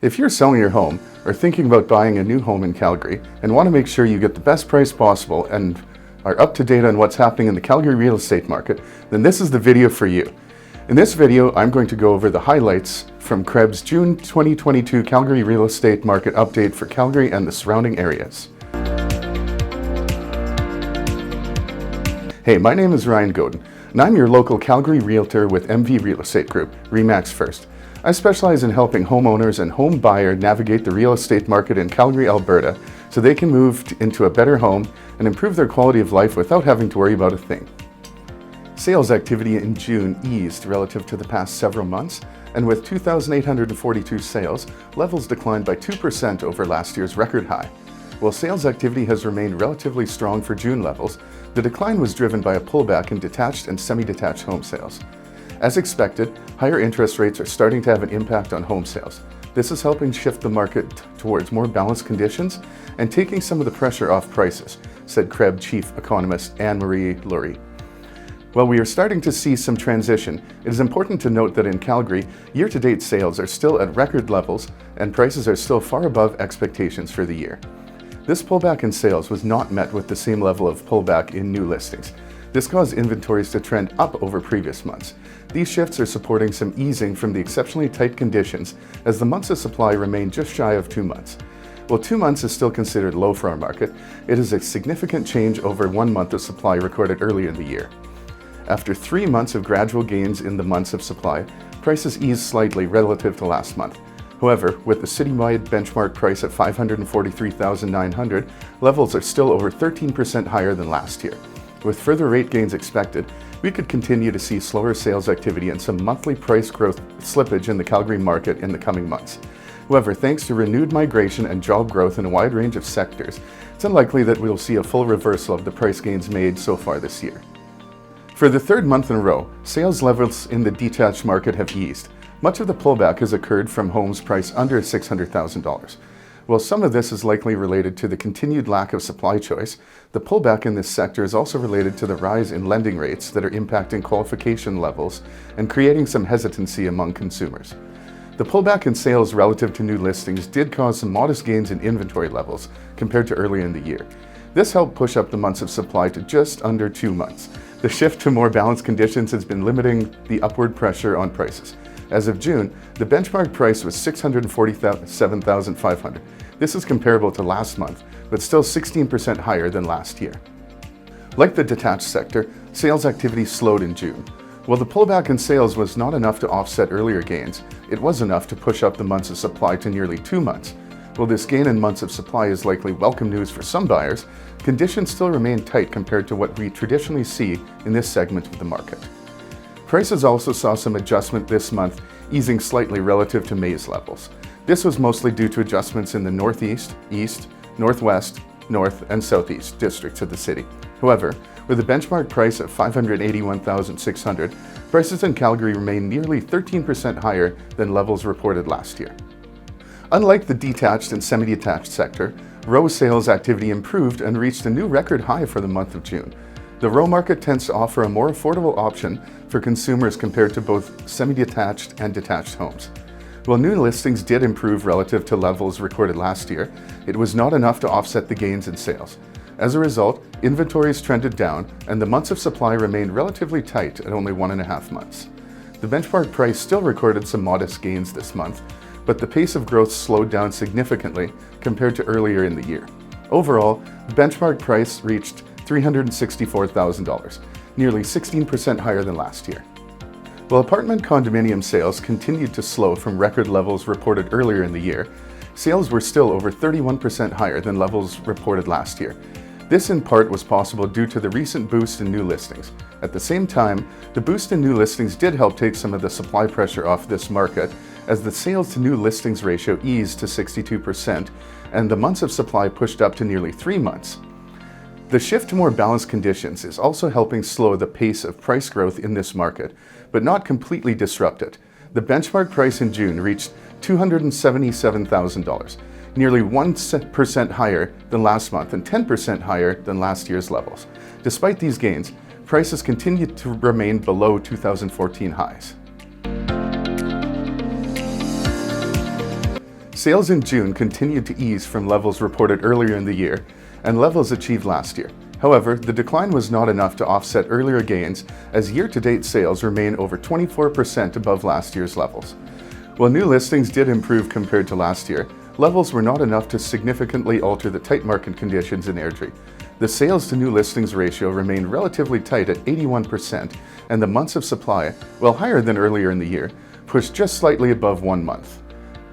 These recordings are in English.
If you're selling your home or thinking about buying a new home in Calgary and want to make sure you get the best price possible and are up to date on what's happening in the Calgary real estate market, then this is the video for you. In this video, I'm going to go over the highlights from CREB's June 2022 Calgary real estate market update for Calgary and the surrounding areas. Hey, my name is Godin, and I'm your local Calgary realtor with MV Real Estate Group, RE/MAX First. I specialize in helping homeowners and home buyers navigate the real estate market in Calgary, Alberta, so they can move into a better home and improve their quality of life without having to worry about a thing. Sales activity in June eased relative to the past several months, and with 2,842 sales, levels declined by 2% over last year's record high. While sales activity has remained relatively strong for June levels, the decline was driven by a pullback in detached and semi-detached home sales. As expected, higher interest rates are starting to have an impact on home sales. This is helping shift the market towards more balanced conditions and taking some of the pressure off prices, said CREB Chief Economist Anne-Marie Laurie. While we are starting to see some transition, it is important to note that in Calgary, year-to-date sales are still at record levels and prices are still far above expectations for the year. This pullback in sales was not met with the same level of pullback in new listings. This caused inventories to trend up over previous months. These shifts are supporting some easing from the exceptionally tight conditions as the months of supply remain just shy of 2 months. While 2 months is still considered low for our market, it is a significant change over 1 month of supply recorded earlier in the year. After 3 months of gradual gains in the months of supply, prices eased slightly relative to last month. However, with the citywide benchmark price at $543,900, levels are still over 13% higher than last year. With further rate gains expected, we could continue to see slower sales activity and some monthly price growth slippage in the Calgary market in the coming months. However, thanks to renewed migration and job growth in a wide range of sectors, it's unlikely that we will see a full reversal of the price gains made so far this year. For the third month in a row, sales levels in the detached market have eased. Much of the pullback has occurred from homes priced under $600,000. While some of this is likely related to the continued lack of supply choice, the pullback in this sector is also related to the rise in lending rates that are impacting qualification levels and creating some hesitancy among consumers. The pullback in sales relative to new listings did cause some modest gains in inventory levels compared to earlier in the year. This helped push up the months of supply to just under 2 months. The shift to more balanced conditions has been limiting the upward pressure on prices. As of June, the benchmark price was $647,500. This is comparable to last month, but still 16% higher than last year. Like the detached sector, sales activity slowed in June. While the pullback in sales was not enough to offset earlier gains, it was enough to push up the months of supply to nearly 2 months. While this gain in months of supply is likely welcome news for some buyers, conditions still remain tight compared to what we traditionally see in this segment of the market. Prices also saw some adjustment this month, easing slightly relative to May's levels. This was mostly due to adjustments in the Northeast, East, Northwest, North, and Southeast districts of the city. However, with a benchmark price of $581,600, prices in Calgary remain nearly 13% higher than levels reported last year. Unlike the detached and semi-detached sector, row sales activity improved and reached a new record high for the month of June. The row market tends to offer a more affordable option for consumers compared to both semi-detached and detached homes. While new listings did improve relative to levels recorded last year, it was not enough to offset the gains in sales. As a result, inventories trended down and the months of supply remained relatively tight at only 1.5 months. The benchmark price still recorded some modest gains this month, but the pace of growth slowed down significantly compared to earlier in the year. Overall, the benchmark price reached $364,000, nearly 16% higher than last year. While apartment condominium sales continued to slow from record levels reported earlier in the year, sales were still over 31% higher than levels reported last year. This in part was possible due to the recent boost in new listings. At the same time, the boost in new listings did help take some of the supply pressure off this market as the sales to new listings ratio eased to 62% and the months of supply pushed up to nearly 3 months. The shift to more balanced conditions is also helping slow the pace of price growth in this market, but not completely disrupt it. The benchmark price in June reached $277,000, nearly 1% higher than last month and 10% higher than last year's levels. Despite these gains, prices continue to remain below 2014 highs. Sales in June continued to ease from levels reported earlier in the year and levels achieved last year. However, the decline was not enough to offset earlier gains as year-to-date sales remain over 24% above last year's levels. While new listings did improve compared to last year, levels were not enough to significantly alter the tight market conditions in Airdrie. The sales to new listings ratio remained relatively tight at 81%, and the months of supply, while higher than earlier in the year, pushed just slightly above 1 month.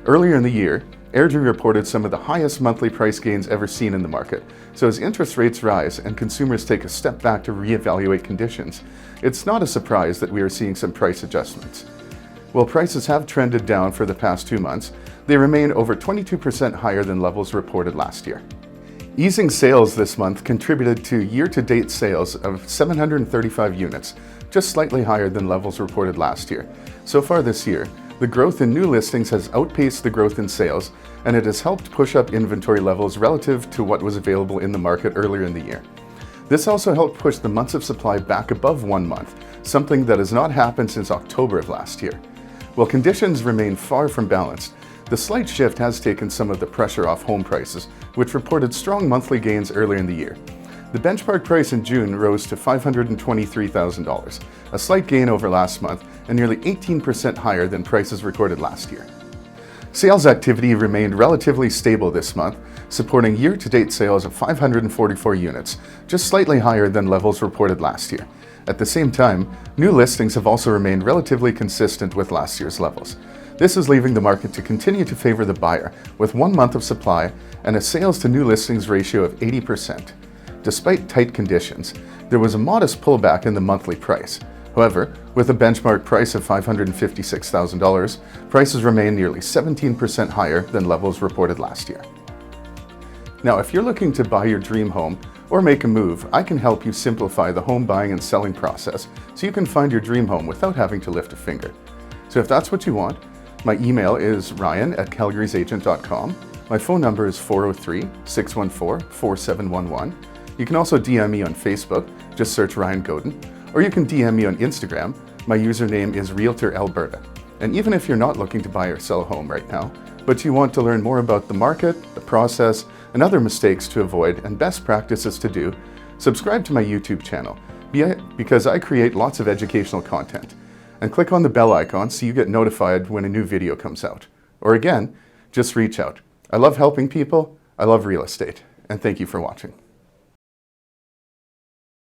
Earlier in the year, Airdrie reported some of the highest monthly price gains ever seen in the market, so as interest rates rise and consumers take a step back to reevaluate conditions, it's not a surprise that we are seeing some price adjustments. While prices have trended down for the past 2 months, they remain over 22% higher than levels reported last year. Easing sales this month contributed to year-to-date sales of 735 units, just slightly higher than levels reported last year. So far this year, the growth in new listings has outpaced the growth in sales, and it has helped push up inventory levels relative to what was available in the market earlier in the year. This also helped push the months of supply back above 1 month, something that has not happened since October of last year. While conditions remain far from balanced, the slight shift has taken some of the pressure off home prices, which reported strong monthly gains earlier in the year. The benchmark price in June rose to $523,000, a slight gain over last month and nearly 18% higher than prices recorded last year. Sales activity remained relatively stable this month, supporting year-to-date sales of 544 units, just slightly higher than levels reported last year. At the same time, new listings have also remained relatively consistent with last year's levels. This is leaving the market to continue to favor the buyer, with 1 month of supply and a sales to new listings ratio of 80%. Despite tight conditions, there was a modest pullback in the monthly price. However, with a benchmark price of $556,000, prices remain nearly 17% higher than levels reported last year. Now, if you're looking to buy your dream home or make a move, I can help you simplify the home buying and selling process so you can find your dream home without having to lift a finger. So if that's what you want, my email is ryan@calgarysagent.com. My phone number is 403-614-4711. You can also DM me on Facebook, just search Ryan Godin, or you can DM me on Instagram. My username is Realtor Alberta. And even if you're not looking to buy or sell a home right now, but you want to learn more about the market, the process, and other mistakes to avoid and best practices to do, subscribe to my YouTube channel because I create lots of educational content. And click on the bell icon so you get notified when a new video comes out. Or again, just reach out. I love helping people, I love real estate, and thank you for watching.